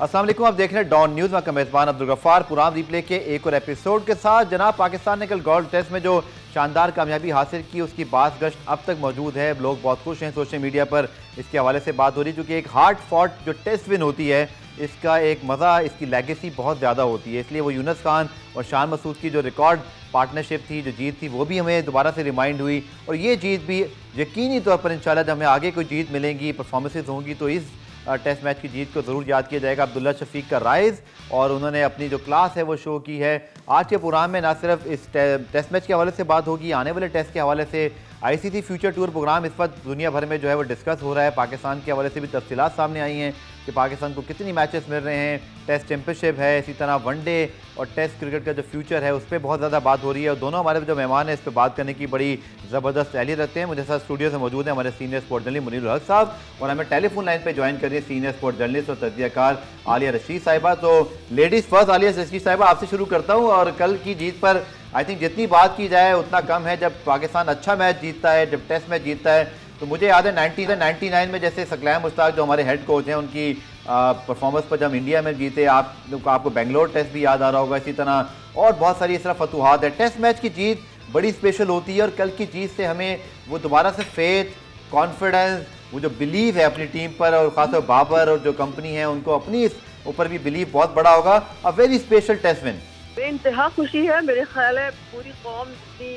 अस्सलाम वालेकुम, आप देख रहे हैं डॉन न्यूज़ में मेज़बान अब्दुल गफ्फार। पुराना रिप्ले के एक और एपिसोड के साथ जनाब, पाकिस्तान ने कल गोल्ड टेस्ट में जो शानदार कामयाबी हासिल की उसकी बात गश्त अब तक मौजूद है। लोग बहुत खुश हैं, सोशल मीडिया पर इसके हवाले से बात हो रही है, क्योंकि एक हार्ड फॉट जो टेस्ट विन होती है इसका एक मज़ा, इसकी लेगेसी बहुत ज़्यादा होती है। इसलिए वो यूनुस खान और शान मसूद की जो रिकॉर्ड पार्टनरशिप थी, जो जीत थी, वो भी हमें दोबारा से रिमाइंड हुई। और ये जीत भी यकीनी तौर पर इंशाल्लाह जब हमें आगे कोई जीत मिलेंगी, परफॉर्मेंसेज होंगी, तो इस टेस्ट मैच की जीत को ज़रूर याद किया जाएगा। अब्दुल्ला शफीक का राइज़ और उन्होंने अपनी जो क्लास है वो शो की है। आज के प्रोग्राम में ना सिर्फ इस टेस्ट मैच के हवाले से बात होगी, आने वाले टेस्ट के हवाले से ICC फ्यूचर टूर प्रोग्राम इस वक्त दुनिया भर में जो है वो डिस्कस हो रहा है। पाकिस्तान के हवाले से भी तफसीलात सामने आई हैं कि पाकिस्तान को कितनी मैचेस मिल रहे हैं। टेस्ट चैम्पियनशिप है, इसी तरह वनडे और टेस्ट क्रिकेट का जो फ्यूचर है उस पर बहुत ज़्यादा बात हो रही है। और दोनों हमारे जो मेहमान हैं इस पर बात करने की बड़ी ज़बरदस्त तैयारी रखते हैं। मुझे साथ स्टूडियो से मौजूद है हमारे सीनियर स्पोर्ट जर्नलिस्ट मुनीरुल हक साहब, और हमें टेलीफोन लाइन पर ज्वाइन कर रही है सीनियर स्पोर्ट जर्नलिस्ट और तजज़ियाकार आलिया रशीद साहिबा। तो लेडीज़ फर्स्ट, आलिया रशीद साहिबा आपसे शुरू करता हूँ। और कल की जीत पर आई थिंक जितनी बात की जाए उतना कम है। जब पाकिस्तान अच्छा मैच जीतता है, जब टेस्ट मैच जीतता है, तो मुझे याद है 99 में जैसे सकलैन मुश्ताक जो हमारे हेड कोच हैं उनकी परफॉर्मेंस पर जब इंडिया में जीते, आपको बेंगलोर टेस्ट भी याद आ रहा होगा। इसी तरह और बहुत सारी इस तरह फतूहात है। टेस्ट मैच की जीत बड़ी स्पेशल होती है और कल की जीत से हमें वो दोबारा से फेथ, कॉन्फिडेंस, वो जो बिलीव है अपनी टीम पर, और खासतौर बाबर और जो कंपनी है उनको अपनी ऊपर भी बिलीव बहुत बड़ा होगा। A very special test win. बेइंतहा खुशी है। मेरे ख्याल है पूरी कौम जितनी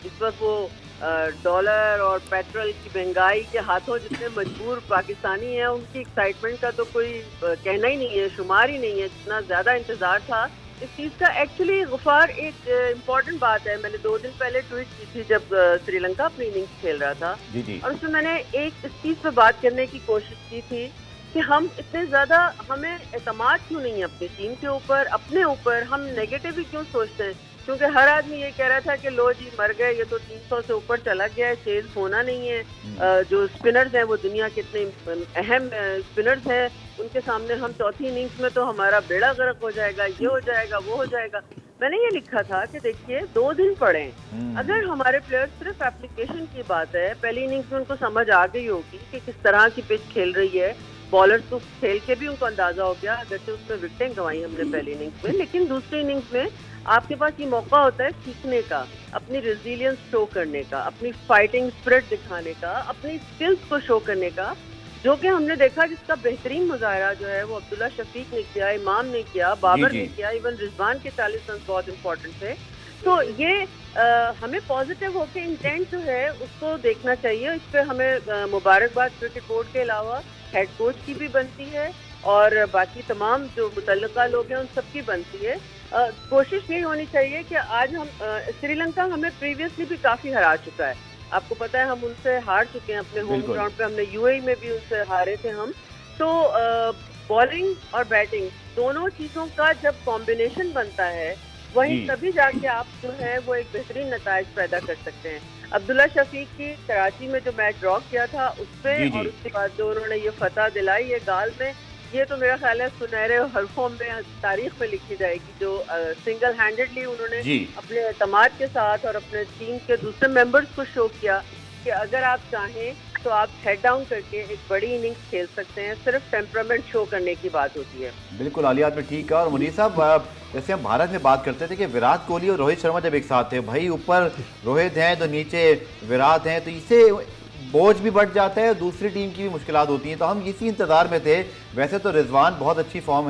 इस वक्त वो डॉलर और पेट्रोल की महंगाई के हाथों जितने मजबूर पाकिस्तानी हैं, उनकी एक्साइटमेंट का तो कोई कहना ही नहीं है, शुमार ही नहीं है। जितना ज़्यादा इंतज़ार था इस चीज़ का। एक्चुअली गफ्फार, एक इम्पॉर्टेंट बात है, मैंने 2 दिन पहले ट्वीट की थी जब श्रीलंका अपनी इनिंग्स खेल रहा था जी। और उसमें मैंने एक इस चीज़ पर बात करने की कोशिश की थी कि हम इतने ज़्यादा, हमें एतमाद क्यों नहीं है अपनी टीम के ऊपर, अपने ऊपर। हम नेगेटिव ही क्यों सोचते हैं? क्योंकि हर आदमी ये कह रहा था कि लो जी मर गए, ये तो 300 से ऊपर चला गया है, चेज होना नहीं है। जो स्पिनर्स हैं वो दुनिया के इतने अहम स्पिनर्स हैं, उनके सामने हम चौथी इनिंग्स में तो हमारा बेड़ा गर्क हो जाएगा, ये हो जाएगा, वो हो जाएगा। मैंने ये लिखा था कि देखिए 2 दिन पड़े, अगर हमारे प्लेयर्स, सिर्फ एप्लीकेशन की बात है, पहली इनिंग्स में उनको समझ आ गई होगी कि किस तरह की पिच खेल रही है। बॉलर्स तो खेल के भी उनको अंदाजा हो गया, अगरचे उसमें विकेटें गंवाई हमने पहली इनिंग्स में, लेकिन दूसरी इनिंग्स में आपके पास ये मौका होता है सीखने का, अपनी रेजिलियंस शो करने का, अपनी फाइटिंग स्पिरिट दिखाने का, अपनी स्किल्स को शो करने का, जो कि हमने देखा जिसका बेहतरीन मुजाहरा जो है वो अब्दुल्ला शफीक ने किया, इमाम ने किया, बाबर ने किया, इवन रिजवान के 40 रन बहुत इंपॉर्टेंट थे। तो ये हमें पॉजिटिव होकर इंटेंट जो है उसको देखना चाहिए। इस पर हमें मुबारकबाद क्रिकेट बोर्ड के अलावा हेड कोच की भी बनती है और बाकी तमाम जो मुतल्लिका लोग हैं उन सब की बनती है। कोशिश ये होनी चाहिए कि आज हम, श्रीलंका हमें प्रीवियसली भी काफ़ी हरा चुका है, आपको पता है, हम उनसे हार चुके हैं अपने होम ग्राउंड पे, हमने UAE में भी उनसे हारे थे हम। तो बॉलिंग और बैटिंग दोनों चीज़ों का जब कॉम्बिनेशन बनता है वहीं तभी जाके आप जो है वो एक बेहतरीन नताइज पैदा कर सकते हैं। अब्दुल्ला शफीक की कराची में जो मैच ड्रॉ किया था उस पर, और उसके बाद जो उन्होंने ये फतह दिलाई ये गाल में, ये तो मेरा ख्याल है सुनहरे हरफों में तारीख में लिखी जाएगी। जो सिंगल हैंडेडली उन्होंने अपने एतमाद के साथ और अपने टीम के दूसरे मेंबर्स को शो किया कि अगर आप चाहें तो आप हेड डाउन करके एक बड़ी इनिंग्स खेल सकते हैं, सिर्फ टेम्परामेंट शो करने की बात होती है। बिल्कुल आलियात में ठीक है। और मुनीर साहब, जैसे हम भारत में बात करते थे कि विराट कोहली और रोहित शर्मा जब एक साथ थे, भाई ऊपर रोहित हैं तो नीचे विराट हैं, तो इससे बोझ भी बढ़ जाता है, दूसरी टीम की भी मुश्किलात होती हैं। तो हम इसी इंतज़ार में थे। वैसे तो रिजवान बहुत अच्छी फॉर्म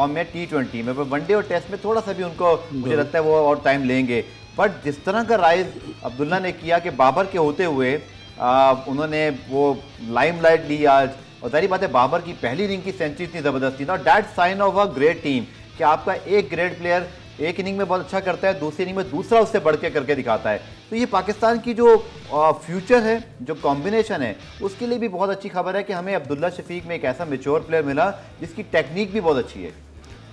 में T20 में, पर वनडे और टेस्ट में थोड़ा सा भी उनको मुझे लगता है वो और टाइम लेंगे। बट जिस तरह का राइज अब्दुल्ला ने किया कि बाबर के होते हुए उन्होंने वो लाइमलाइट ली आज, और सारी बात है बाबर की पहली इनिंग की सेंचुरी इतनी ज़बरदस्त थी ना, that sign of a great team कि आपका एक ग्रेट प्लेयर एक इनिंग में बहुत अच्छा करता है, दूसरी इनिंग में दूसरा उससे बढ़ के करके दिखाता है। तो ये पाकिस्तान की जो फ्यूचर है, जो कॉम्बिनेशन है, उसके लिए भी बहुत अच्छी खबर है कि हमें अब्दुल्ला शफीक में एक ऐसा मैच्योर प्लेयर मिला जिसकी टेक्निक भी बहुत अच्छी है।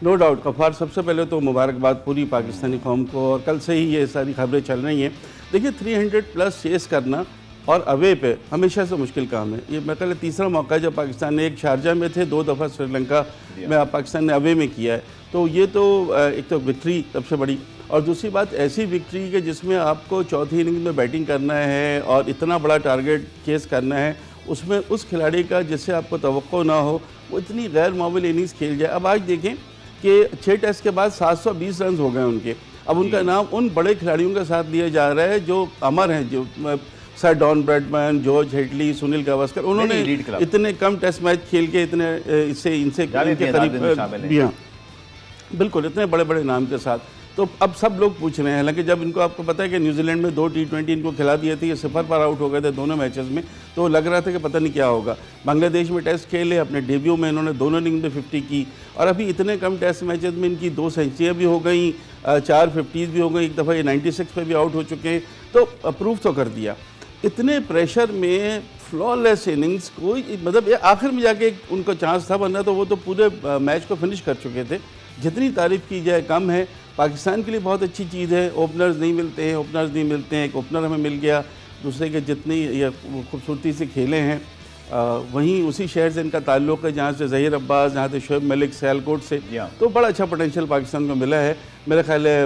नो डाउट गफ्फार, सबसे पहले तो मुबारकबाद पूरी पाकिस्तानी कौम को, और कल से ही ये सारी खबरें चल रही हैं। देखिए 300+ चेस करना और अवे पे हमेशा से मुश्किल काम है। ये मैं कल तीसरा मौका जब पाकिस्तान ने, एक शारजा में थे, 2 दफ़ा श्रीलंका में पाकिस्तान ने अवे में किया है, तो ये तो एक तो विक्ट्री सबसे बड़ी, और दूसरी बात ऐसी विक्ट्री कि जिसमें आपको चौथी इनिंग में बैटिंग करना है और इतना बड़ा टारगेट चेस करना है, उसमें उस खिलाड़ी का जिससे आपको तवक्को ना हो वो इतनी गैर मामूली इनिंग्स खेल जाए। अब आज देखें कि 6 टेस्ट के बाद 720 रन हो गए उनके। अब उनका नाम उन बड़े खिलाड़ियों के साथ लिया जा रहा है जो अमर हैं, जो sir Don Bradman, George Headley, Sunil Gavaskar, उन्होंने इतने कम टेस्ट मैच खेल के इतने इससे इनके करीब भी, हाँ बिल्कुल, इतने बड़े बड़े नाम के साथ। तो अब सब लोग पूछ रहे हैं, हालांकि जब इनको आपको पता है कि न्यूजीलैंड में 2 T20 इनको खिला दिए थे, ये 0 पर आउट हो गए थे दोनों मैचेस में, तो लग रहा था कि पता नहीं क्या होगा। बांग्लादेश में टेस्ट खेले, अपने डेब्यू में इन्होंने दोनों इनिंग में 50 की, और अभी इतने कम टेस्ट मैचेस में इनकी 2 सेंचुरियाँ भी हो गई, 4 50s भी हो गई, एक दफ़ा ये 96 पे भी आउट हो चुके हैं, तो प्रूफ तो कर दिया। इतने प्रेशर में फ्लॉलेस इनिंग्स कोई मतलब आखिर में जाके उनको चांस था, वरना तो वो तो पूरे मैच को फिनिश कर चुके थे। जितनी तारीफ़ की जाए कम है। पाकिस्तान के लिए बहुत अच्छी चीज़ है, ओपनर्स नहीं मिलते हैं, एक ओपनर हमें मिल गया, दूसरे के जितनी ये खूबसूरती से खेले हैं, वहीं उसी शहर से इनका ताल्लुक़ है जहाँ से ज़हीर अब्बास, जहाँ से शोएब मलिक सियालकोट से, तो बड़ा अच्छा पोटेंशियल पाकिस्तान को मिला है। मेरा ख्याल है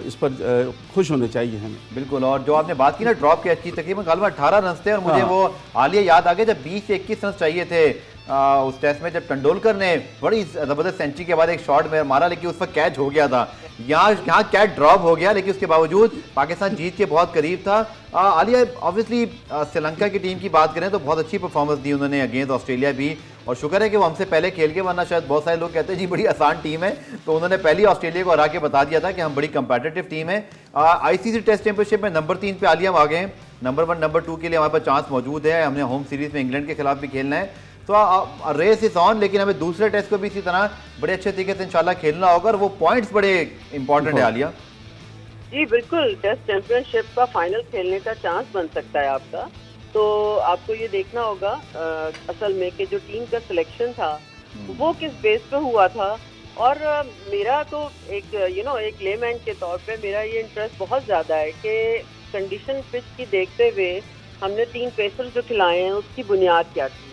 इस पर खुश होने चाहिए हमें। बिल्कुल। और जो आपने बात की ना ड्रॉप की अच्छी, तकरीबन गाल में 18 रन थे, और मुझे वो हालिया याद आ गया जब 20 से 21 रन चाहिए थे उस टेस्ट में, जब तेंदुलकर ने बड़ी ज़बरदस्त सेंचुरी के बाद एक शॉट में मारा, लेकिन उस पर कैच हो गया था। यहाँ कैच ड्रॉप हो गया, लेकिन उसके बावजूद पाकिस्तान जीत के बहुत करीब था। आलिया ऑब्वियसली श्रीलंका की टीम की बात करें तो बहुत अच्छी परफॉर्मेंस दी उन्होंने अगेंस्ट ऑस्ट्रेलिया भी, और शुक्र है कि वो हमसे पहले खेल के, वरना शायद बहुत सारे लोग कहते हैं जी बड़ी आसान टीम है, तो उन्होंने पहले ऑस्ट्रेलिया को हरा के बता दिया था कि हम बड़ी कंपेटिटिव टीम है। ICC टेस्ट चैंपियनशिप में नंबर 3 पे आलिया आ गए हैं, नंबर 1 नंबर 2 के लिए हमारे पास चांस मौजूद है। हमने होम सीरीज में इंग्लैंड के खिलाफ भी खेलना है, तो रेस इज ऑन, लेकिन हमें दूसरे टेस्ट को भी इसी तरह बड़े अच्छे तरीके से इंशाल्लाह खेलना होगा, और वो पॉइंट्स बड़े इंपॉर्टेंट है आलिया। जी बिल्कुल, टेस्ट चैंपियनशिप का फाइनल खेलने का चांस बन सकता है आपका। तो आपको ये देखना होगा असल में कि जो टीम का सिलेक्शन था वो किस बेस पे हुआ था। और मेरा तो एक एक लेमैन के तौर पे मेरा ये इंटरेस्ट बहुत ज़्यादा है कि कंडीशन पिच की देखते हुए हमने 3 पेसर्स जो खिलाए हैं उसकी बुनियाद क्या थी,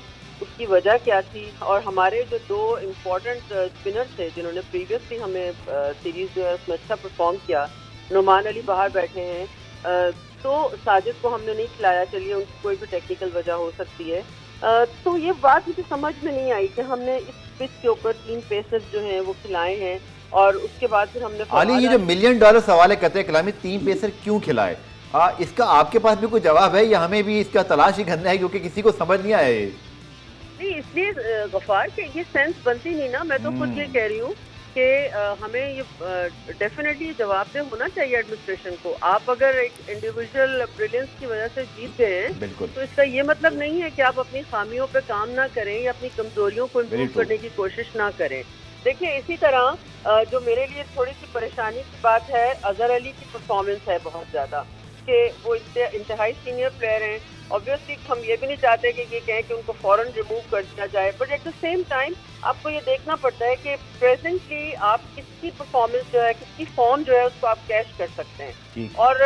उसकी वजह क्या थी, और हमारे जो 2 इम्पोर्टेंट स्पिनर थे जिन्होंने प्रीवियसली हमें सीरीज जो है उसमें अच्छा परफॉर्म किया, नुमान अली बाहर बैठे हैं, तो साजिद को हमने नहीं खिलाया, चलिए उनकी कोई भी टेक्निकल वजह हो सकती है। तो ये बात मुझे समझ में नहीं आई कि हमने इस पिच के ऊपर 3 पेसर्स जो हैं वो खिलाए हैं, और उसके बाद फिर हमने आली ये जो $1 मिलियन सवाल है, कहते हैं कलामी 3 पेसर क्यों खिलाए, इसका आपके पास भी कोई जवाब है या हमें भी इसका तलाश ही करना है, क्योंकि किसी को समझ नहीं आया ये? नहीं, इसलिए गफार के ये सेंस बनती नहीं ना, मैं तो खुद ये कह रही हूँ कि हमें ये डेफिनेटली जवाब दे होना चाहिए एडमिनिस्ट्रेशन को। आप अगर एक इंडिविजुअल ब्रिलियंस की वजह से जीत गए हैं तो इसका ये मतलब नहीं है कि आप अपनी खामियों पे काम ना करें या अपनी कमजोरियों को इम्प्रूव करने की कोशिश ना करें। देखिए, इसी तरह जो मेरे लिए थोड़ी सी परेशानी की बात है, अजहर अली की परफॉर्मेंस है बहुत ज़्यादा, कि वो इंतहाई सीनियर प्लेयर हैं। ऑब्वियसली हम ये भी नहीं चाहते कि ये कहें कि उनको फौरन रिमूव कर दिया जाए, but at the same time आपको ये देखना पड़ता है कि प्रेजेंटली आप किसकी परफॉर्मेंस जो है, किसकी फॉर्म जो है उसको आप कैश कर सकते हैं। और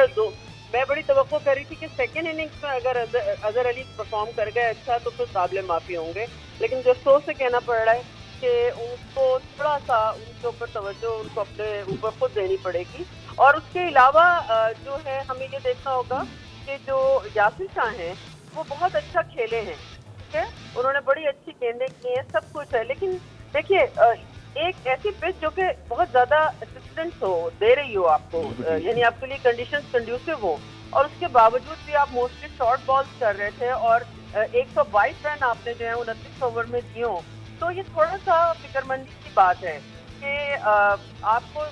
मैं बड़ी तवक्को कर रही थी कि सेकेंड इनिंग्स में अगर अजहर अली परफॉर्म कर गए अच्छा तो फिर काबिल माफ़ी होंगे, लेकिन जो अफसोस से कहना पड़ रहा है कि उनको थोड़ा सा उनके ऊपर तवज्जो उनको अपने ऊपर खुद देनी पड़ेगी। और उसके अलावा जो है हमें ये देखना होगा कि जो यासिर शाह हैं वो बहुत अच्छा खेले हैं, ठीक है, उन्होंने बड़ी अच्छी गेंदें की हैं, सब कुछ है, लेकिन देखिए एक ऐसी पिच जो कि बहुत ज़्यादा असिस्टेंस हो दे रही हो आपको, यानी आपके लिए कंडीशंस कंड्यूसिव हो, और उसके बावजूद भी आप मोस्टली शॉर्ट बॉल्स कर रहे थे और 122 रन आपने जो है 29 ओवर में दिए हो, तो ये थोड़ा सा फिक्रमंदी की बात है कि आपको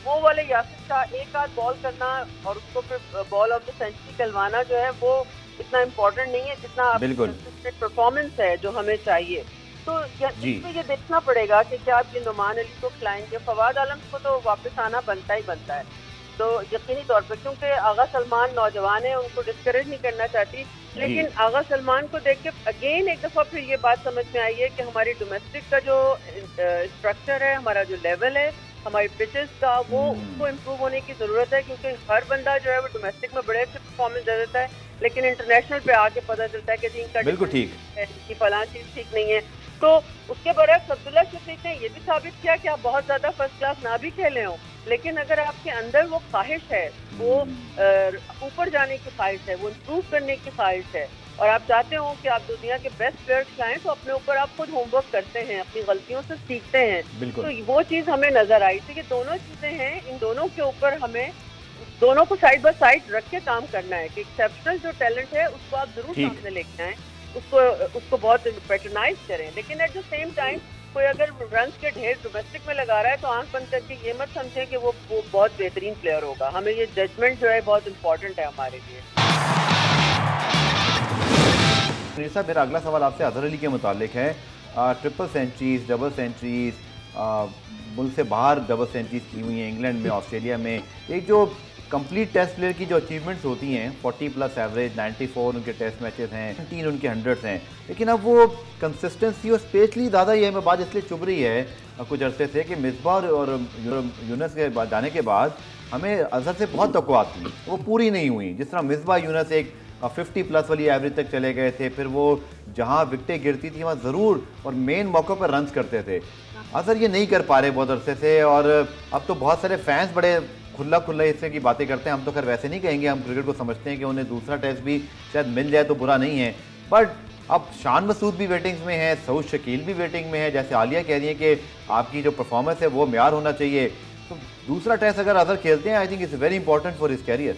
वो वाले यासिर शाह एक आध बॉल करना और उसको फिर बॉल ऑफ द सेंचुरी कहलवाना जो है वो इतना इम्पोर्टेंट नहीं है जितना आपकी परफॉर्मेंस है जो हमें चाहिए। तो इसमें ये देखना पड़ेगा कि क्या आप ये नुमान अली को खिलाएंगे, फवाद आलम को तो वापस आना बनता ही बनता है, तो यकीनी तौर पर, क्योंकि आगा सलमान नौजवान है, उनको डिस्करेज नहीं करना चाहती, लेकिन आगा सलमान को देख के अगेन एक दफ़ा फिर ये बात समझ में आई है कि हमारी डोमेस्टिक का जो स्ट्रक्चर है, हमारा जो लेवल है हमारी पिचेस का, वो उसको इम्प्रूव होने की ज़रूरत है, क्योंकि हर बंदा जो है वो डोमेस्टिक में बड़े अच्छे परफॉर्मेंस दे देता है, लेकिन इंटरनेशनल पे आके पता चलता है कि जी इनका बिल्कुल ठीक है, इनकी फलां चीज़ ठीक नहीं है। तो उसके बरक्स अब्दुल्ला शफीक ने ये भी साबित किया कि आप बहुत ज़्यादा फर्स्ट क्लास ना भी खेले हो, लेकिन अगर आपके अंदर वो ख्वाहिश है, वो ऊपर जाने की ख्वाहिश है, वो इम्प्रूव करने की ख्वाहिश है, और आप चाहते हो कि आप दुनिया के बेस्ट प्लेयर्स लाएं, तो अपने ऊपर आप खुद होमवर्क करते हैं, अपनी गलतियों से सीखते हैं। तो वो चीज़ हमें नजर आई थी कि दोनों चीज़ें हैं, इन दोनों के ऊपर हमें दोनों को साइड बाय साइड रख के काम करना है कि एक्सेप्शनल जो टैलेंट है उसको आप जरूर सामने लेके आएं, उसको बहुत पैटर्नाइज करें, लेकिन एट द सेम टाइम कोई अगर रन्स के ढेर डोमेस्टिक में लगा रहा है तो आंख बंद करके ये मत समझें कि वो बहुत बेहतरीन प्लेयर होगा। हमें ये जजमेंट जो है बहुत इंपॉर्टेंट है हमारे लिए। मेरा अगला सवाल आपसे अजहर अली के मुतालिक है। ट्रिपल सेंचुरीज, डबल सेंचुरीज, मुल्क से बाहर डबल सेंचुरीज की हुई हैं, इंग्लैंड में, ऑस्ट्रेलिया में। एक जो कंप्लीट टेस्ट प्लेयर की जो अचीवमेंट्स होती हैं, 40+ एवरेज, 94 उनके टेस्ट मैचेस हैं, 3 उनके 100 हैं, लेकिन अब वो कंसिस्टेंसी और स्पेशली ज़्यादा ये हमें बात इसलिए चुभ रही है कुछ अरसे से कि मिसबाह और यूनस के बाद जाने के बाद हमें अजहर से बहुत तवक्कुआत थी, वो पूरी नहीं हुई। जिस तरह मिसबाह यूनस एक 50+ वाली एवरेज तक चले गए थे, फिर वो जहाँ विकटें गिरती थी वहाँ ज़रूर और मेन मौक़ों पर रन्स करते थे। अजहर ये नहीं कर पा रहे बहुत अरसे से, और अब तो बहुत सारे फैंस बड़े खुला हिस्से की बातें करते हैं। हम तो खैर वैसे नहीं कहेंगे, हम क्रिकेट को समझते हैं कि उन्हें दूसरा टेस्ट भी शायद मिल जाए तो बुरा नहीं है, बट अब शान मसूद भी वेटिंग्स में है, सऊद शकील भी वेटिंग में है, जैसे आलिया कह रही है कि आपकी जो परफॉर्मेंस है वो म्यार होना चाहिए। तो दूसरा टेस्ट अगर अजहर खेलते हैं, I think it's very important for his career.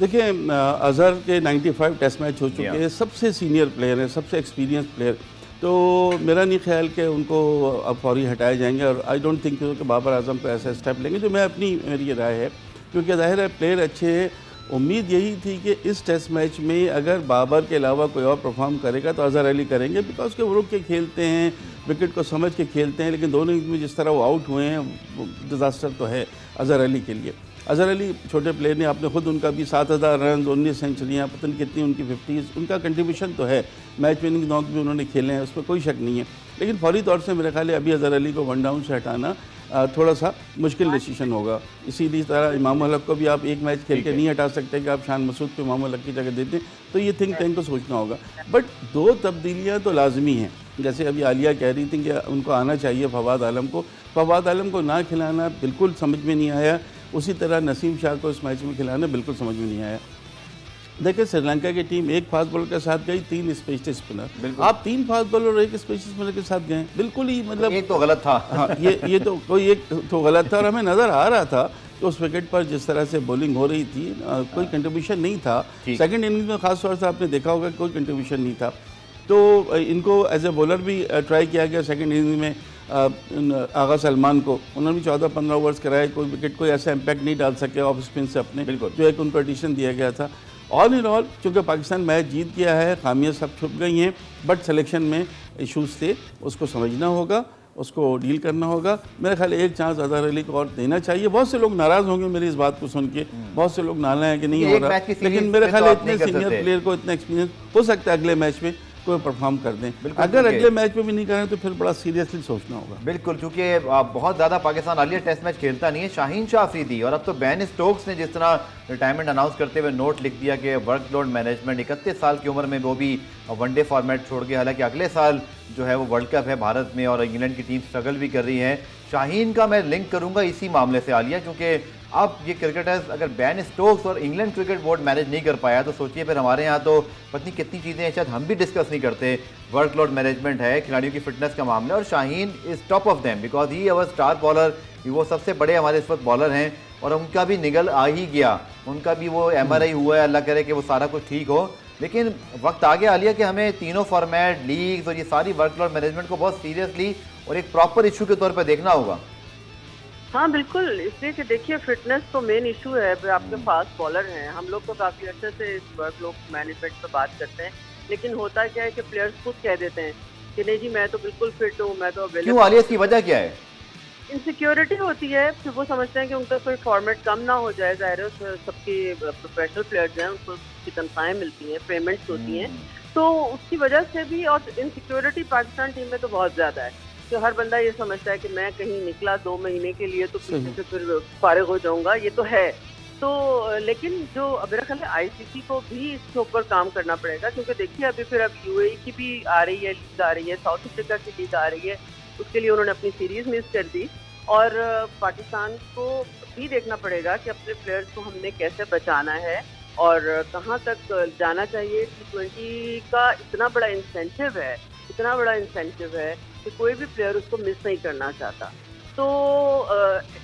देखिए, अजहर के 95 टेस्ट मैच हो चुके हैं, सबसे सीनियर प्लेयर हैं, सबसे एक्सपीरियंस प्लेयर, तो मेरा नहीं ख्याल कि उनको अब फौरी हटाए जाएंगे, और आई डोंट थिंक कि बाबर आजम को ऐसा स्टेप लेंगे, जो मेरी राय है, क्योंकि ज़ाहिर है प्लेयर अच्छे हैं। उम्मीद यही थी कि इस टेस्ट मैच में अगर बाबर के अलावा कोई और परफॉर्म करेगा तो अजहर अली करेंगे, बिकॉज के वो रुक के खेलते हैं, विकेट को समझ के खेलते हैं, लेकिन दोनों में जिस तरह वो आउट हुए हैं वो डिज़ास्टर तो है अजहर अली के लिए। अजहर अली छोटे प्लेयर ने, आपने खुद उनका भी 7000 रन, 19 सेंचुरियाँ, पता नहीं कितनी उनकी 50s, उनका कंट्रीब्यूशन तो है, मैच विनिंग नॉक भी उन्होंने खेले हैं, उसमें कोई शक नहीं है, लेकिन फौरी तौर से मेरे ख्याल है अभी अजहर अली को 1 डाउन से हटाना थोड़ा सा मुश्किल डिसीजन होगा। इसी तरह इमाम हलक को भी आप एक मैच खेल के नहीं हटा सकते कि आप शान मसूद को इमाम हलक की जगह देते, तो ये थिंक टैंक को सोचना होगा। बट 2 तब्दीलियाँ तो लाजमी हैं, जैसे अभी आलिया कह रही थी कि उनको आना चाहिए फवाद आलम को ना खिलाना बिल्कुल समझ में नहीं आया, उसी तरह नसीम शाह को इस मैच में खिलाना बिल्कुल समझ में नहीं आया। देखिए, श्रीलंका की टीम एक फास्ट बॉलर के साथ गई, 3 स्पेशलिस्ट स्पिनर, आप 3 फास्ट बॉलर और 1 स्पेशलिस्ट स्पिनर के साथ गए, बिल्कुल ही मतलब एक तो गलत था। हाँ, ये तो कोई एक तो गलत था, और हमें नज़र आ रहा था कि उस विकेट पर जिस तरह से बॉलिंग हो रही थी कोई कंट्रीब्यूशन नहीं था। सेकंड इनिंग्स में खास तौर से आपने देखा होगा कोई कंट्रीब्यूशन नहीं था, तो इनको एज ए बॉलर भी ट्राई किया गया। सेकंड इनिंग में आगा सलमान को उन्होंने भी 14-15 ओवर्स कराए, कोई विकेट कोई ऐसा इम्पैक्ट नहीं डाल सके ऑफ स्पिन से अपने, जो एक उनको एडिशन दिया गया था। ऑल इन ऑल चूँकि पाकिस्तान मैच जीत गया है, खामियां सब छुप गई हैं, बट सिलेक्शन में इशूज़ थे, उसको समझना होगा, उसको डील करना होगा। मेरे ख्याल एक चांस अजहर अली को और देना चाहिए। बहुत से लोग नाराज़ होंगे मेरी इस बात को सुन के, बहुत से लोग नाला है कि नहीं हो रहा, लेकिन मेरे ख्याल इतने सीनियर प्लेयर को इतना एक्सपीरियंस हो सकता है अगले मैच में कोई परफॉर्म कर दें। अगर अगले मैच में भी नहीं करें तो फिर बड़ा सीरियसली सोचना होगा। बिल्कुल, क्योंकि बहुत ज़्यादा पाकिस्तान हालिया टेस्ट मैच खेलता नहीं है। शाहीन शाह अफरीदी और अब तो बेन स्टोक्स ने जिस तरह रिटायरमेंट अनाउंस करते हुए नोट लिख दिया कि वर्कलोड मैनेजमेंट, 31 साल की उम्र में वो भी वनडे फॉर्मेट छोड़ के, हालांकि अगले साल जो है वो वर्ल्ड कप है भारत में और इंग्लैंड की टीम स्ट्रगल भी कर रही है। शाहीन का मैं लिंक करूंगा इसी मामले से आलिया, क्योंकि अब ये क्रिकेटर्स अगर बेन स्टोक्स और इंग्लैंड क्रिकेट बोर्ड मैनेज नहीं कर पाया तो सोचिए फिर हमारे यहाँ तो पत्नी कितनी चीज़ें हैं शायद हम भी डिस्कस नहीं करते। वर्कलोड मैनेजमेंट है, खिलाड़ियों की फिटनेस का मामला, और Shaheen is top of them because he our star bowler, वो सबसे बड़े हमारे इस वक्त बॉलर हैं और उनका भी निगल आ ही गया, उनका भी वो MRI हुआ है, अल्लाह करे कि वो सारा कुछ ठीक हो। लेकिन वक्त आ गया आलिया कि हमें तीनों फॉर्मेट, लीग्स और ये सारी वर्कलोड मैनेजमेंट को बहुत सीरियसली और एक प्रॉपर इशू के तौर पर देखना होगा। हाँ बिल्कुल, इसलिए कि देखिए फिटनेस तो मेन इशू है। आपके फास्ट बॉलर हैं, हम लोग तो काफ़ी अच्छे से इस वर्कलोड मैनेजमेंट पर बात करते हैं, लेकिन होता क्या है कि प्लेयर्स खुद कह देते हैं कि नहीं जी मैं तो बिल्कुल फिट हूँ, मैं तो अवेलेबल। क्यों आलिया, इसकी वजह क्या है? इनसिक्योरिटी होती है, फिर वो समझते हैं कि उनका कोई फॉर्मेट कम ना हो जाए। ज़ाहिर है सबके प्रोफेशनल प्लेयर्स हैं, उनको की तनख्वाहें मिलती हैं, पेमेंट्स होती हैं, तो उसकी वजह से भी। और इनसिक्योरिटी पाकिस्तान टीम में तो बहुत ज़्यादा है कि हर बंदा ये समझता है कि मैं कहीं निकला 2 महीने के लिए तो पीछे से फिर फारिग हो जाऊंगा, ये तो है। तो लेकिन जो मेरा ख्याल है ICC को भी इसके ऊपर काम करना पड़ेगा, क्योंकि देखिए अभी फिर अब UAE की भी आ रही है, लीग आ रही है, साउथ अफ्रीका की लीग आ रही है, उसके लिए उन्होंने अपनी सीरीज मिस कर दी। और पाकिस्तान को भी देखना पड़ेगा कि अपने प्लेयर्स को हमने कैसे बचाना है। और कहाँ तक जाना चाहिए। T20 का इतना बड़ा इंसेंटिव है कि कोई भी प्लेयर उसको मिस नहीं करना चाहता। तो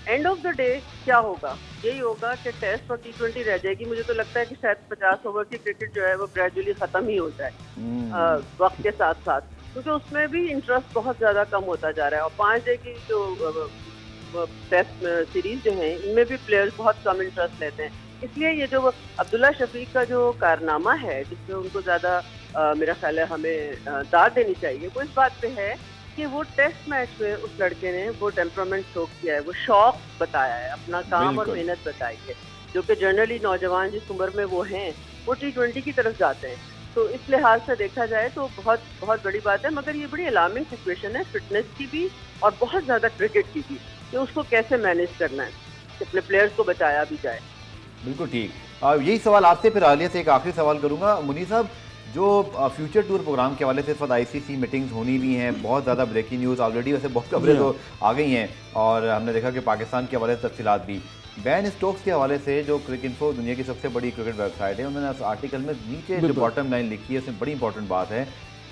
एंड ऑफ द डे क्या होगा, यही होगा कि टेस्ट और T20 रह जाएगी। मुझे तो लगता है कि शायद 50 ओवर की क्रिकेट जो है वो ग्रेजुअली ख़त्म ही हो जाए वक्त के साथ साथ, क्योंकि उसमें भी इंटरेस्ट बहुत ज़्यादा कम होता जा रहा है। और 5 डे की जो टेस्ट सीरीज जो हैं इनमें भी प्लेयर्स बहुत कम इंटरेस्ट लेते हैं। इसलिए ये जो अब्दुल्ला शफीक का जो कारनामा है, जिसमें उनको ज़्यादा मेरा ख्याल है हमें दाद देनी चाहिए, वो इस बात पे है कि वो टेस्ट मैच में उस लड़के ने वो टेम्परामेंट शो किया है, वो शौक बताया है, अपना काम और मेहनत बताई है, जो कि जनरली नौजवान जिस उम्र में वो हैं वो T20 की तरफ जाते हैं। तो इस लिहाज से देखा जाए तो बहुत बहुत बड़ी बात है, मगर ये बड़ी अलार्मिंग सिचुएशन है फिटनेस की भी और बहुत ज़्यादा क्रिकेट की भी, कि उसको कैसे मैनेज करना है कि अपने प्लेयर्स को बचाया भी जाए। बिल्कुल ठीक। यही सवाल आपसे फिर आलिया से एक आखिरी सवाल करूंगा। मुनीर साहब, जो फ्यूचर टूर प्रोग्राम के हवाले से इस वक्त ICC मीटिंग्स होनी भी हैं, बहुत ज़्यादा ब्रेकिंग न्यूज़ ऑलरेडी वैसे बहुत खबरें तो आ गई हैं, और हमने देखा कि पाकिस्तान के हवाले से तफसीलात भी। बैन स्टोक्स के हवाले से जो क्रिकइन्फो दुनिया की सबसे बड़ी क्रिकेट वेबसाइट है, उन्होंने उस आर्टिकल में नीचे जो बॉटम लाइन लिखी है उसमें बड़ी इंपॉर्टेंट बात है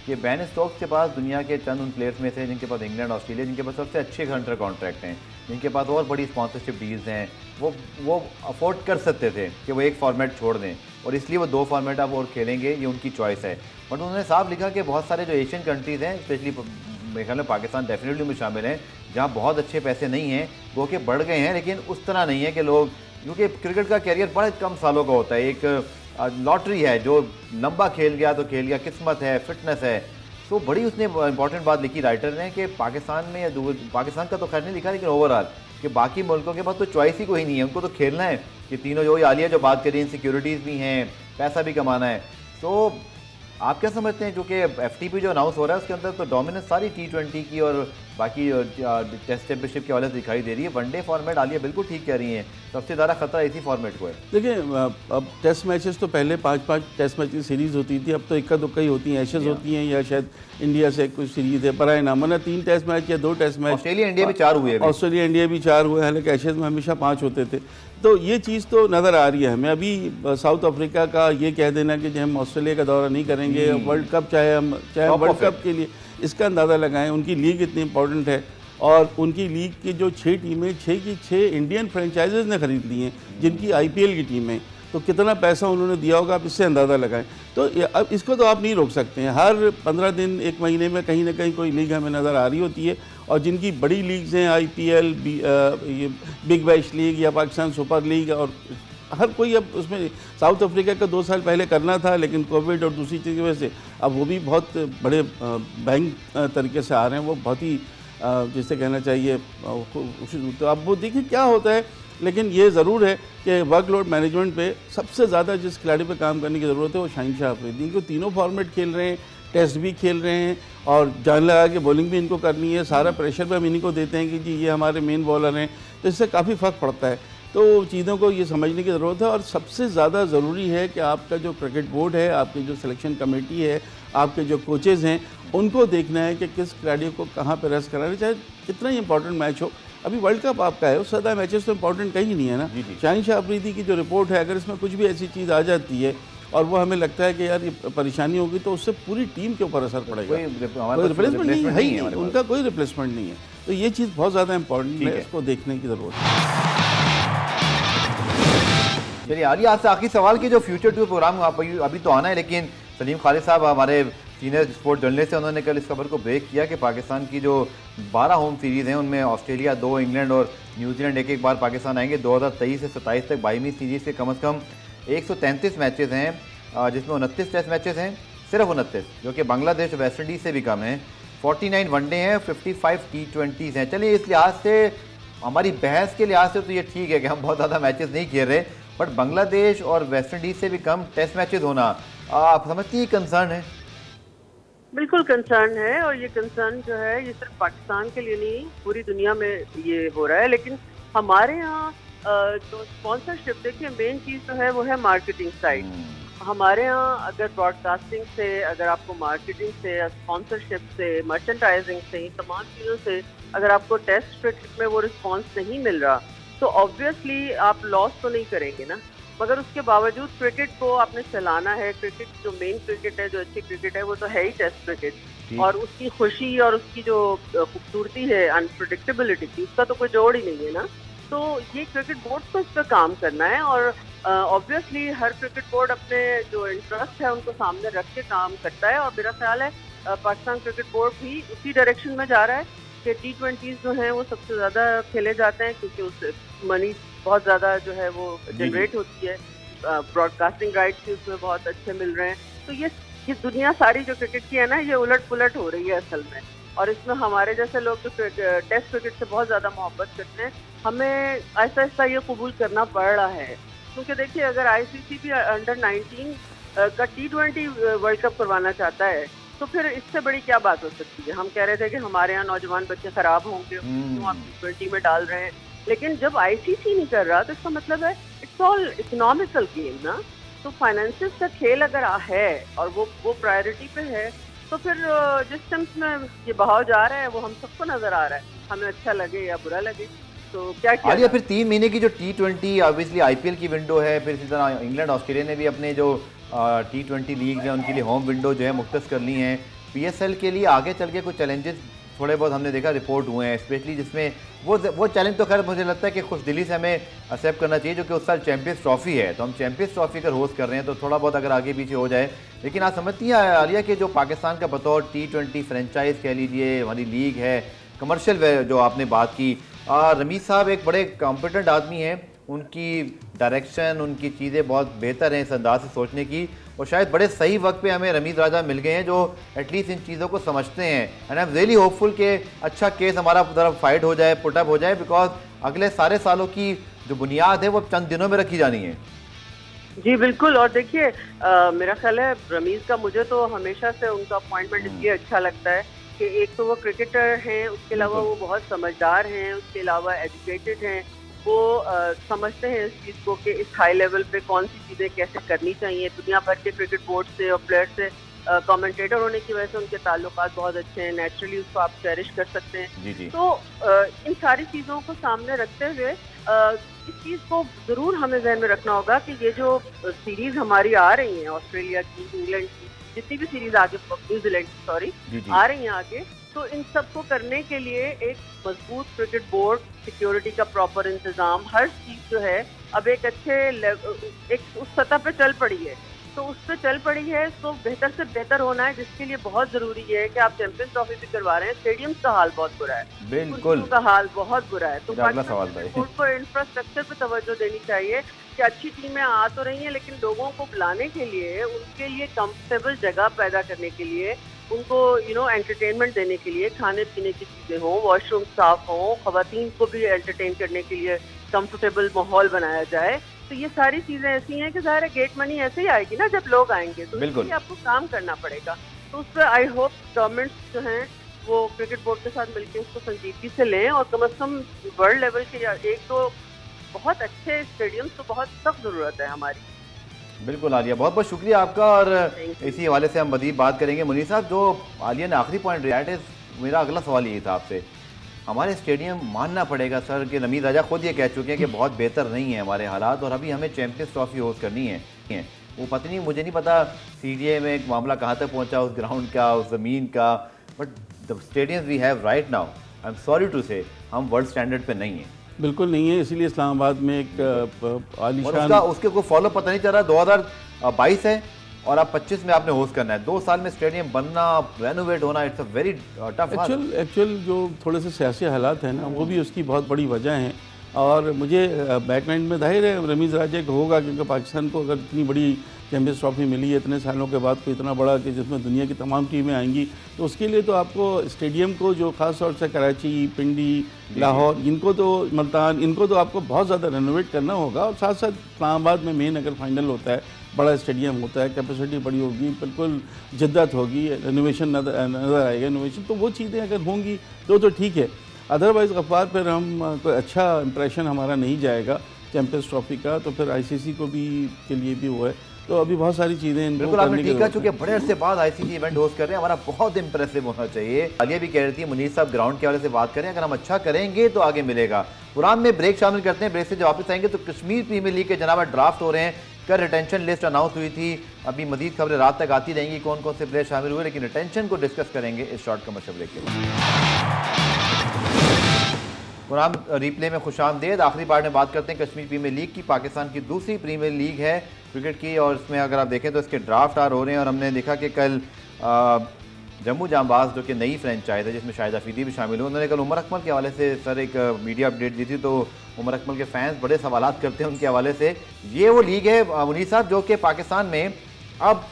कि बैन स्टोक्स के पास दुनिया के चंद उन प्लेयर्स में से जिनके पास इंग्लैंड ऑस्ट्रेलिया जिनके पास सबसे अच्छे हंटर कॉन्ट्रैक्ट हैं, जिनके पास और बड़ी स्पॉन्सरशिप डील्स हैं, वो अफोर्ड कर सकते थे कि वो एक फॉर्मेट छोड़ दें, और इसलिए वो 2 फॉर्मेट अब और खेलेंगे, ये उनकी चॉइस है। बट उन्होंने साफ लिखा कि बहुत सारे जो एशियन कंट्रीज़ हैं, स्पेशली मेरे ख्याल में पाकिस्तान डेफिनेटली में शामिल हैं, जहाँ बहुत अच्छे पैसे नहीं हैं, वो कि बढ़ गए हैं, लेकिन उस तरह नहीं है कि लोग, क्योंकि क्रिकेट का कैरियर बड़े कम सालों का होता है, एक लॉटरी है, जो लंबा खेल गया तो खेल गया, किस्मत है, फिटनेस है। तो बड़ी उसने इंपॉर्टेंट बात लिखी राइटर ने कि पाकिस्तान में, या पाकिस्तान का तो खैर नहीं लिखा, लेकिन ओवरऑल कि बाकी मुल्कों के पास तो चॉइस ही कोई नहीं है, उनको तो खेलना है। कि तीनों जो आलिया जो बात करी, सिक्योरिटीज़ भी हैं, पैसा भी कमाना है। तो आप क्या समझते हैं, जो कि FTP जो अनाउंस हो रहा है उसके अंदर तो डोमिनेंस सारी T20 की और बाकी टेस्ट चैंपियनशिप के हवाले से दिखाई दे रही है। वनडे फॉर्मेट आलिया बिल्कुल ठीक कह रही हैं, सबसे ज़्यादा खतरा इसी फॉर्मेट को है। देखिए, अब टेस्ट मैचेस तो पहले 5-5 टेस्ट मैच की सीरीज़ होती थी, अब तो इक्का दुक्का ही होती हैं, एशेज़ होती हैं, या शायद इंडिया से कुछ सीरीज़ है, बराए नामना 3 टेस्ट मैच या 2 टेस्ट मैच। ऑस्ट्रेलिया इंडिया भी 4 हुए, ऑस्ट्रेलिया इंडिया भी 4 हुए, हालांकि एशेज़ में हमेशा 5 होते थे। तो ये चीज़ तो नज़र आ रही है हमें। अभी साउथ अफ्रीका का ये कह देना कि हम ऑस्ट्रेलिया का दौरा नहीं करेंगे, वर्ल्ड कप चाहे वर्ल्ड कप के लिए, इसका अंदाज़ा लगाएं। उनकी लीग इतनी इंपॉर्टेंट है, और उनकी लीग की जो 6 टीमें, 6 की 6 इंडियन फ्रेंचाइजेज ने ख़रीद ली हैं, जिनकी IPL की टीमें, तो कितना पैसा उन्होंने दिया होगा, आप इससे अंदाज़ा लगाएं। तो अब इसको तो आप नहीं रोक सकते हैं। हर 15 दिन 1 महीने में कहीं ना कहीं कोई लीग हमें नज़र आ रही होती है, और जिनकी बड़ी लीग्स हैं, IPL, बिग बैश लीग या पाकिस्तान सुपर लीग, और हर कोई अब उसमें, साउथ अफ्रीका का 2 साल पहले करना था, लेकिन कोविड और दूसरी चीज़ की वजह से अब वो भी बहुत बड़े बैंक तरीके से आ रहे हैं, वो बहुत ही जिसे कहना चाहिए। तो अब वो देखिए क्या होता है, लेकिन ये ज़रूर है कि वर्कलोड मैनेजमेंट पे सबसे ज़्यादा जिस खिलाड़ी पे काम करने की ज़रूरत है वो शाहीन शाह अफरीदी, क्योंकि तीनों फॉर्मेट खेल रहे हैं, टेस्ट भी खेल रहे हैं, और जान लगा के बॉलिंग भी इनको करनी है, सारा प्रेशर भी हम इन्हीं को देते हैं कि जी ये हमारे मेन बॉलर हैं, तो इससे काफ़ी फ़र्क पड़ता है। तो चीज़ों को ये समझने की ज़रूरत है, और सबसे ज़्यादा ज़रूरी है कि आपका जो क्रिकेट बोर्ड है, आपकी जो सिलेक्शन कमेटी है, आपके जो कोचेज़ हैं, उनको देखना है कि किस खिलाड़ी को कहाँ पे रेस्ट कराना है, चाहे कितना ही इंपॉर्टेंट मैच हो। अभी वर्ल्ड कप आपका है, उस सदा मैचेस तो इंपॉर्टेंट कहीं नहीं है ना। शाहीन शाह अफरीदी की जो रिपोर्ट है, अगर इसमें कुछ भी ऐसी चीज़ आ जाती है और वो हमें लगता है कि यार ये परेशानी होगी, तो उससे पूरी टीम के ऊपर असर पड़ेगा। कोई रिप्लेसमेंट नहीं है, उनका कोई रिप्लेसमेंट नहीं है। तो ये चीज़ बहुत ज़्यादा इंपॉर्टेंट है, इसको देखने की ज़रूरत है। चलिए आलिया, आपसे आखिरी सवाल कि जो फ्यूचर टूर प्रोग्राम अभी तो आना है, लेकिन सलीम खालिद साहब हमारे सीनियर स्पोर्ट जर्नलिस्ट हैं, उन्होंने कल इस खबर को ब्रेक किया कि पाकिस्तान की जो 12 होम सीरीज़ हैं उनमें ऑस्ट्रेलिया 2, इंग्लैंड और न्यूजीलैंड एक बार पाकिस्तान आएंगे। 2023 से 27 तक 22वीं सीरीज़ के कम से कम 133 मैचेज़ हैं, जिसमें 29 टेस्ट मैचेज़ हैं, सिर्फ 29, जो कि बांग्लादेश वेस्ट इंडीज़ से भी कम है। 49 वनडे हैं, 55 T20s हैं। चलिए इस लिहाज से, हमारी बहस के लिहाज से तो ये ठीक है कि हम बहुत ज़्यादा मैचेस नहीं खेल रहे, बट बांग्लादेश और वेस्ट इंडीज़ से भी कम टेस्ट मैचेस होना, आप समझती हैं कंसर्न है? बिल्कुल कंसर्न है, और ये कंसर्न जो है ये सिर्फ पाकिस्तान के लिए नहीं, पूरी दुनिया में ये हो रहा है। लेकिन हमारे यहाँ जो स्पॉन्सरशिप, देखिए मेन चीज़ जो है वो है मार्केटिंग साइड। हमारे यहाँ अगर ब्रॉडकास्टिंग से, अगर आपको मार्केटिंग से, स्पॉन्सरशिप से, मर्चेंडाइजिंग से, तमाम चीज़ों से अगर आपको टेस्ट क्रिकेट में वो रिस्पॉन्स नहीं मिल रहा, तो ऑब्वियसली आप लॉस तो नहीं करेंगे ना। मगर उसके बावजूद क्रिकेट को आपने चलाना है। क्रिकेट जो मेन क्रिकेट है, जो अच्छी क्रिकेट है, वो तो है ही टेस्ट क्रिकेट, और उसकी खुशी और उसकी जो खूबसूरती है अनप्रिडिक्टेबिलिटी की, उसका तो कोई जोड़ ही नहीं है ना। तो ये क्रिकेट बोर्ड को इस पर काम करना है, और ऑब्वियसली हर क्रिकेट बोर्ड अपने जो इंटरेस्ट है उनको सामने रख के काम करता है, और मेरा ख्याल है पाकिस्तान क्रिकेट बोर्ड भी उसी डायरेक्शन में जा रहा है कि T20s जो हैं वो सबसे ज़्यादा खेले जाते हैं, क्योंकि उससे मनी बहुत ज़्यादा जो है वो जनरेट होती है, ब्रॉडकास्टिंग राइट्स भी उसमें बहुत अच्छे मिल रहे हैं। तो ये दुनिया सारी जो क्रिकेट की है ना, ये उलट पुलट हो रही है असल में, और इसमें हमारे जैसे लोग जो टेस्ट क्रिकेट से बहुत ज़्यादा मोहब्बत करते हैं, हमें ऐसा ऐसा ये कबूल करना पड़ रहा है। क्योंकि देखिए, अगर ICC भी अंडर 19 का T20 वर्ल्ड कप करवाना चाहता है, तो फिर इससे बड़ी क्या बात हो सकती है। हम कह रहे थे कि हमारे यहाँ नौजवान बच्चे खराब होंगे, क्यों आप T20 में डाल रहे हैं, लेकिन जब ICC नहीं कर रहा तो इसका मतलब है इट्स ऑल इकोनॉमिकल गेम ना। तो फाइनेंसिस का खेल अगर है और वो प्रायोरिटी पे है, तो फिर जिस सेंस में ये बहाव जा रहा है वो हम सबको नजर आ रहा है, हमें अच्छा लगे या बुरा लगे। तो क्या किया फिर 3 महीने की जो T20 ऑब्वियसली IPL की विंडो है, फिर इसी तरह इंग्लैंड ऑस्ट्रेलिया ने भी अपने जो T20 लीग हैं उनके लिए होम विंडो जो है मुख्तस कर ली हैं। PSL के लिए आगे चल के कुछ चैलेंजेस थोड़े बहुत हमने देखा रिपोर्ट हुए हैं, स्पेशली जिसमें वो चैलेंज तो खैर मुझे लगता है कि खुश दिली से हमें एक्सेप्ट करना चाहिए, जो कि उस साल चैंपियंस ट्रॉफी है। तो हम चैंपियंस ट्रॉफी अगर होस्ट कर रहे हैं तो थोड़ा बहुत अगर आगे पीछे हो जाए, लेकिन आप समझती हैं आलिया कि जो पाकिस्तान का बतौर T20 फ्रेंचाइज कह लीजिए, हमारी लीग है, कमर्शियल जो आपने बात की, रमीज़ साहब एक बड़े कॉम्पिटेंट आदमी हैं, उनकी डायरेक्शन, उनकी चीज़ें बहुत बेहतर हैं इस अंदाज से सोचने की, और शायद बड़े सही वक्त पे हमें रमीज़ राजा मिल गए हैं जो एटलीस्ट इन चीज़ों को समझते हैं। And I am really hopeful कि अच्छा केस हमारा तरफ फाइट हो जाए, पुटअप हो जाए, बिकॉज अगले सारे सालों की जो बुनियाद है वो चंद दिनों में रखी जानी है। जी बिल्कुल। और देखिए, मेरा ख्याल है रमीज़ का मुझे तो हमेशा से उनका अपॉइंटमेंट इसलिए अच्छा लगता है कि एक तो वो क्रिकेटर हैं, उसके अलावा वो बहुत समझदार हैं, उसके अलावा एजुकेटेड हैं, वो समझते हैं इस चीज़ को कि इस हाई लेवल पे कौन सी चीज़ें कैसे करनी चाहिए। दुनिया भर के क्रिकेट बोर्ड से और प्लेयर से कमेंटेटर होने की वजह से उनके ताल्लुकात बहुत अच्छे हैं, नेचुरली उसको आप चेरिश कर सकते हैं। जी जी। तो इन सारी चीज़ों को सामने रखते हुए इस चीज़ को ज़रूर हमें जहन में रखना होगा कि ये जो सीरीज़ हमारी आ रही हैं, ऑस्ट्रेलिया की, इंग्लैंड की, जितनी भी सीरीज़ आगे, न्यूजीलैंड की सॉरी आ रही हैं आगे, तो इन सबको करने के लिए एक मजबूत क्रिकेट बोर्ड, सिक्योरिटी का प्रॉपर इंतजाम, हर चीज़ जो है अब एक अच्छे एक उस सतह पे चल पड़ी है। तो उस पर चल पड़ी है तो बेहतर से बेहतर होना है, जिसके लिए बहुत ज़रूरी है कि आप चैंपियंस ट्रॉफी भी करवा रहे हैं, स्टेडियम्स का हाल बहुत बुरा है, बिल्कुल का हाल बहुत बुरा है। तो बोर्ड को इंफ्रास्ट्रक्चर पे तवज्जो देनी चाहिए कि अच्छी टीमें आ तो रही हैं, लेकिन लोगों को बुलाने के लिए, उनके लिए कंफर्टेबल जगह पैदा करने के लिए, उनको एंटरटेनमेंट देने के लिए, खाने पीने की चीज़ें हों, वॉशरूम साफ हों, ख़वातीन को भी एंटरटेन करने के लिए कंफर्टेबल माहौल बनाया जाए। तो ये सारी चीज़ें ऐसी हैं कि ज़ाहिर है गेट मनी ऐसे ही आएगी ना जब लोग आएंगे, तो इसलिए आपको काम करना पड़ेगा। तो उस पर आई होप गवर्नमेंट्स जो हैं वो क्रिकेट बोर्ड के साथ मिलकर उसको संजीदगी से लें, और कम अज़ कम वर्ल्ड लेवल के एक तो बहुत अच्छे स्टेडियम्स तो बहुत सख्त ज़रूरत है हमारी। बिल्कुल आलिया, बहुत बहुत शुक्रिया आपका, और इसी हवाले से हम मज़ीद बात करेंगे। मुनीर साहब, जो आलिया ने आखिरी पॉइंट दिया है, मेरा अगला सवाल यही था आपसे, हमारे स्टेडियम मानना पड़ेगा सर कि रमीज़ राजा खुद ये कह चुके हैं कि बहुत बेहतर नहीं है हमारे हालात, और अभी हमें चैंपियंस ट्रॉफी होस्ट करनी है। वो पता नहीं, मुझे नहीं पता CDA में एक मामला कहाँ तक पहुँचा, उस ग्राउंड का, उस ज़मीन का, but the stadium we have right now, I am sorry to say, हम वर्ल्ड स्टैंडर्ड पे नहीं हैं। बिल्कुल नहीं है, इसीलिए इस्लामाबाद में एक आलीशान, उसके कोई फॉलो पता नहीं चल रहा। 2022 है और आप 25 में आपने होस्ट करना है, 2 साल में स्टेडियम बनना, रेनोवेट होना, it's a very tough. Actual जो थोड़े से सियासी हालात हैं ना, वो भी उसकी बहुत बड़ी वजह हैं। और मुझे बैकएंड में जाहिर है रमीज़ राजा का होगा, क्योंकि पाकिस्तान को अगर इतनी बड़ी चैंपियंस ट्रॉफी मिली है इतने सालों के बाद, कोई इतना बड़ा कि जिसमें दुनिया की तमाम टीमें आएंगी, तो उसके लिए तो आपको स्टेडियम को, जो ख़ास तौर से कराची, पिंडी, लाहौर, इनको तो, मुल्तान, इनको तो आपको बहुत ज़्यादा रेनोवेट करना होगा। और साथ साथ इस्लामाबाद में मेन अगर फाइनल होता है, बड़ा स्टेडियम होता है, कैपेसिटी बड़ी होगी, बिल्कुल जिद्दत होगी, रेनोवेशन नज़र आएगा, इनोवेशन, तो वो चीज़ें अगर होंगी तो ठीक है। अदरवाइज़ गफ्फार पर हम कोई अच्छा इंप्रेशन हमारा नहीं जाएगा चैंपियंस ट्रॉफी का, तो फिर ICC को भी के लिए भी वो है। तो अभी बहुत सारी चीज़ें बिल्कुल आपने ठीक कहा, चूंकि बड़े अरसे बाद आईसीसी इवेंट होस्ट कर रहे हैं, हमारा बहुत इंप्रेसिव होना चाहिए। आलिया भी कह रही थी, मुनीर साहब ग्राउंड के हवाले से बात करें, अगर हम अच्छा करेंगे तो आगे मिलेगा। पुरान में ब्रेक शामिल करते हैं, ब्रेक से जब वापस आएंगे तो कश्मीर प्रीमियर लीग के जनाब ड्राफ्ट हो रहे हैं। कल रिटेंशन लिस्ट अनाउंस हुई थी, अभी मजीद खबरें रात तक आती रहेंगी कौन कौन से प्लेयर शामिल हुए, लेकिन रिटेंशन को डिस्कस करेंगे इस शॉर्ट कमर्शियल ब्रेक के बाद। पुरान रिप्ले में खुशामदेद। आखिरी पार्ट में बात करते हैं कश्मीर प्रीमियर लीग की। पाकिस्तान की दूसरी प्रीमियर लीग है क्रिकेट की, और इसमें अगर आप देखें तो इसके ड्राफ्ट आर हो रहे हैं। और हमने देखा कि कल जम्मू जांबाज जो कि नई फ्रेंचाइज है जिसमें शाहिद अफरीदी भी शामिल हुए, उन्होंने कल उमर अकमल के हवाले से सर एक मीडिया अपडेट दी थी। तो उमर अकमल के फैंस बड़े सवालात करते हैं उनके हवाले से। ये वो लीग है मुनीर साहब जो कि पाकिस्तान में अब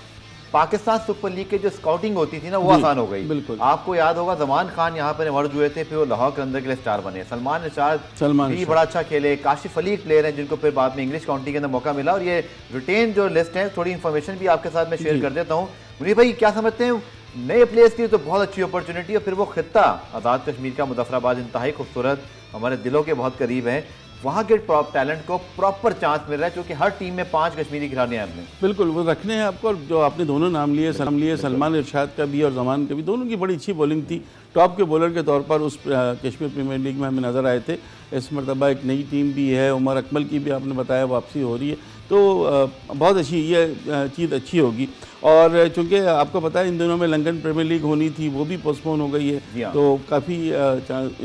पाकिस्तान सुपर लीग की जो स्काउटिंग होती थी ना वो आसान हो गई। बिल्कुल आपको याद होगा जमान खान यहाँ पर इमर्ज हुए थे, फिर वो लाहौर कलंदर के लिए स्टार बने। सलमान निशाद भी बड़ा अच्छा खेले। काशिफ अली प्लेयर हैं जिनको फिर बाद में इंग्लिश काउंटी के अंदर मौका मिला। और ये रिटेन जो लिस्ट है, थोड़ी इन्फॉर्मेशन भी आपके साथ में शेयर कर देता हूँ। मुनीर भाई क्या समझते हैं, नए प्लेयर्स के लिए तो बहुत अच्छी अपॉर्चुनिटी है, फिर वो खित्ता आज़ाद कश्मीर का मुजफ्फराबाद इंतहाई खूबसूरत, हमारे दिलों के बहुत करीब है, वहाँ के टैलेंट को प्रॉपर चांस मिल रहा है क्योंकि हर टीम में 5 कश्मीरी खिलाड़ी हैं अपने। बिल्कुल वो रखने हैं आपको। जो आपने दोनों नाम लिए सलमान इरशाद का भी और जमान का भी, दोनों की बड़ी अच्छी बॉलिंग थी। टॉप के बॉलर के तौर पर उस कश्मीर प्रीमियर लीग में हमें नज़र आए थे। इस मरतबा एक नई टीम भी है, उमर अकमल की भी आपने बताया वापसी हो रही है, तो बहुत अच्छी ये चीज़ अच्छी होगी। और चूँकि आपको पता है इन दिनों में लंदन प्रीमियर लीग होनी थी, वो भी पोस्टपोन हो गई है, तो काफ़ी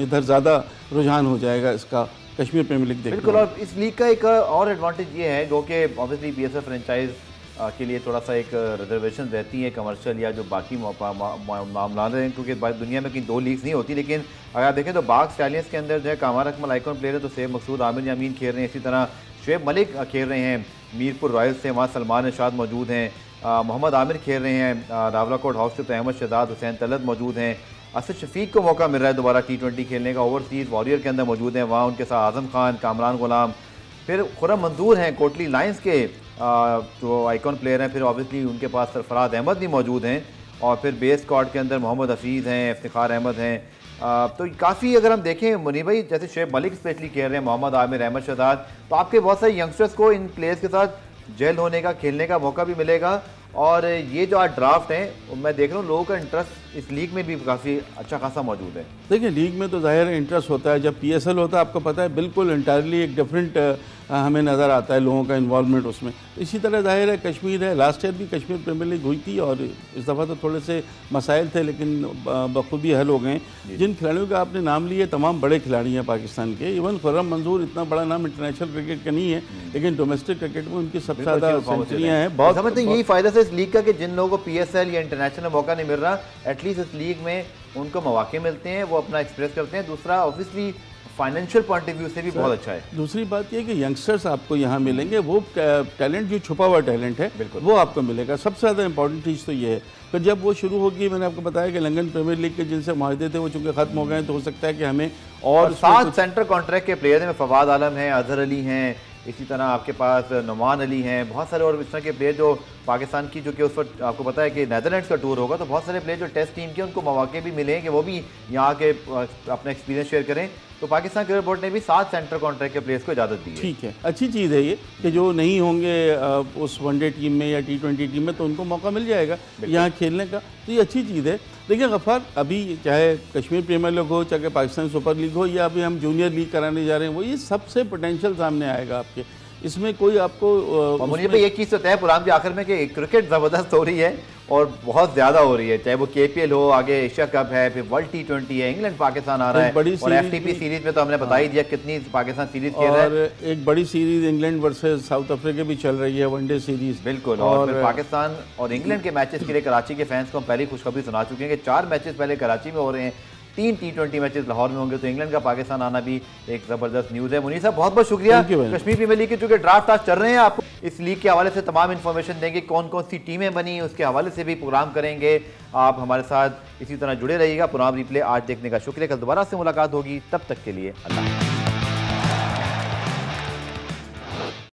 इधर ज़्यादा रुझान हो जाएगा इसका कश्मीर प्रीमियर लीग देखने। बिल्कुल, और इस लीग का एक और एडवांटेज ये है जो कि ऑब्वियसली बीएसएफ फ्रेंचाइज के लिए थोड़ा सा एक रिजर्वेशन रहती है कमर्शियल या जो बाकी मामला हैं, क्योंकि दुनिया में कहीं 2 लीग्स नहीं होती। लेकिन अगर आप देखें तो बाग स्टैलियंस के अंदर जो है कामर अकमल आइकॉन प्लेयर है, तो सेब मकसूद, आमिर यामीन खेल रहे हैं, इसी तरह शुएब मलिक खेल रहे हैं मीरपुर रॉयल्स से, वहाँ सलमान निशाद मौजूद हैं, मोहम्मद आमिर खेल रहे हैं रावलाकोट हाउस से, तो अहमद शहजाद, हुसैन तलत मौजूद हैं। असद शफीक को मौका मिल रहा है दोबारा T20 खेलने का, ओवरसीज़ वॉरियर के अंदर मौजूद हैं, वहाँ उनके साथ आज़म खान, कामरान गुलाम, फिर खुरम मंजूर हैं कोटली लाइन्स के जो आइकॉन प्लेयर हैं, फिर ऑब्वियसली उनके पास सरफराज अहमद भी मौजूद हैं, और फिर बेस स्क्वाड के अंदर मोहम्मद हफीज़ हैं, इफ्तिखार अहमद हैं। तो काफ़ी अगर हम देखें मुनीर भाई, जैसे शुएब मलिक स्पेशली खेल रहे हैं, मोहम्मद आमिर, अहमद शहजाद, तो आपके बहुत सारे यंगस्टर्स को इन प्लेयर्स के साथ जेल होने का, खेलने का मौका भी मिलेगा। और ये जो आज ड्राफ्ट है, मैं देख रहा हूँ लोगों का इंटरेस्ट इस लीग में भी काफ़ी अच्छा खासा मौजूद है। देखिए लीग में तो जाहिर है इंटरेस्ट होता है, जब PSL होता है आपको पता है बिल्कुल इंटायरली एक डिफरेंट हमें नज़र आता है लोगों का इन्वॉल्वमेंट उसमें। इसी तरह जाहिर है कश्मीर है, लास्ट ईयर भी कश्मीर प्रीमियर लीग हुई थी और इस दफ़ा तो थोड़े से मसाइल थे लेकिन बखूबी हल हो गए। जिन खिलाड़ियों का आपने नाम लिए तमाम बड़े खिलाड़ी हैं पाकिस्तान के। इवन खुर्रम मंजूर इतना बड़ा नाम इंटरनेशनल क्रिकेट का नहीं है, लेकिन डोमेस्टिक क्रिकेट में उनकी सबसे ज़्यादा सेंचुरियाँ हैं। बहुत समझते हैं यही फ़ायदा से इस लीग का कि जिन लोगों को PSL या इंटरनेशनल मौका नहीं मिल रहा, एटलीस्ट इस लीग में उनको मौके मिलते हैं, वो अपना एक्सप्रेस करते हैं। दूसरा obviously financial point of view से भी बहुत अच्छा है। दूसरी बात यह कि यंगस्टर्स आपको यहाँ मिलेंगे, वो टैलेंट जो छुपा हुआ टैलेंट है वो आपको मिलेगा। सबसे ज़्यादा इंपॉर्टेंट चीज़ तो ये है। फिर जब वो शुरू होगी, मैंने आपको बताया कि लंदन प्रीमियर लीग के जिनसे माहदे थे वो चूँकि ख़त्म हो गए, तो हो सकता है कि हमें और 7 सेंटर कॉन्ट्रैक्ट के प्लेयर हैं। फवाद आलम हैं, अजहर अली हैं, इसी तरह आपके पास नुमान अली हैं, बहुत सारे और इस तरह के प्लेयर जो पाकिस्तान की, जो कि उस वक्त आपको पता है कि नेदरलैंड्स का टूर होगा, तो बहुत सारे प्लेयर जो टेस्ट टीम के उनको मौके भी मिले हैं कि वो भी यहाँ के अपना एक्सपीरियंस शेयर करें। तो पाकिस्तान क्रिकेट बोर्ड ने भी 7 सेंटर कॉन्ट्रैक्ट के प्लेयर्स को इजाज़त दी है। ठीक है, अच्छी चीज़ है ये कि जो नहीं होंगे उस वनडे टीम में या T20 टीम में तो उनको मौका मिल जाएगा यहाँ खेलने का, तो ये अच्छी चीज़ है। देखिए गफ़ार, अभी चाहे कश्मीर प्रीमियर लीग हो, चाहे पाकिस्तान सुपर लीग हो, या अभी हम जूनियर लीग कराने जा रहे हैं, वो ये सबसे पोटेंशियल सामने आएगा आपके। इसमें कोई आपको मुझे भी एक चीज़ तो तय प्रोग्राम के आखिर में कि क्रिकेट ज़बरदस्त हो रही है और बहुत ज़्यादा हो रही है, चाहे वो KPL हो, आगे एशिया कप है, फिर वर्ल्ड T20 है, इंग्लैंड पाकिस्तान आ रहा है, और FTP सीरीज में तो हमने बता ही दिया कितनी पाकिस्तान सीरीज खेल रहा है। और एक बड़ी series England versus south Africa भी चल रही है, वनडे सीरीज। बिल्कुल, और पाकिस्तान और इंग्लैंड के मैचेस के लिए कराची के फैंस को हम पहले खुशखबरी सुना चुके हैं कि 4 मैचेस पहले कराची में हो रहे हैं, 3 T20 मैचेस लाहौर में होंगे, तो इंग्लैंड का पाकिस्तान आना भी एक ज़बरदस्त न्यूज़ है। मुनीर साहब बहुत बहुत शुक्रिया। कश्मीर प्रीमियर लीग के चूँकि ड्राफ्ट आज चल रहे हैं, आपको इस लीग के हवाले से तमाम इन्फॉर्मेशन देंगे, कौन कौन सी टीमें बनी उसके हवाले से भी प्रोग्राम करेंगे। आप हमारे साथ इसी तरह जुड़े रहिएगा। प्रोग्राम रिप्ले आज देखने का शुक्रिया। कल दोबारा से मुलाकात होगी, तब तक के लिए अल्लाह।